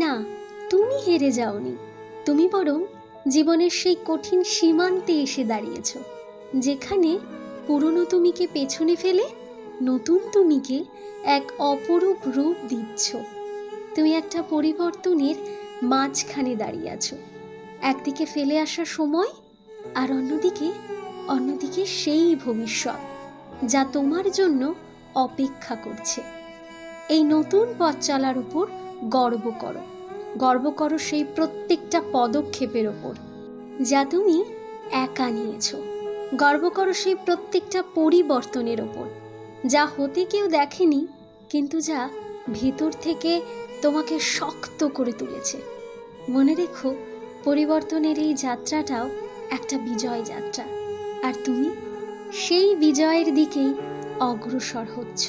না, তুমি হেরে যাওনি। তুমি বরং জীবনের সেই কঠিন সীমান্তে এসে দাঁড়িয়েছ, যেখানে পুরনো তুমিকে পেছনে ফেলে নতুন তুমিকে এক অপরূপ রূপ দিচ্ছ। তুমি একটা পরিবর্তনের মাঝখানে দাঁড়িয়ে আছো, একদিকে ফেলে আসা সময়, আর অন্যদিকে সেই ভবিষ্যৎ যা তোমার জন্য অপেক্ষা করছে। এই নতুন পথ চলার উপর গর্ব করো, গর্ব করো সেই প্রত্যেকটা পদক্ষেপের ওপর যা তুমি একা নিয়েছো। গর্ব করো সেই প্রত্যেকটা পরিবর্তনের ওপর যা হতে কেউ দেখেনি, কিন্তু যা ভেতর থেকে তোমাকে শক্ত করে তুলেছে। মনে রেখো, পরিবর্তনের এই যাত্রাটাও একটা বিজয় যাত্রা, আর তুমি সেই বিজয়ের দিকেই অগ্রসর হচ্ছ।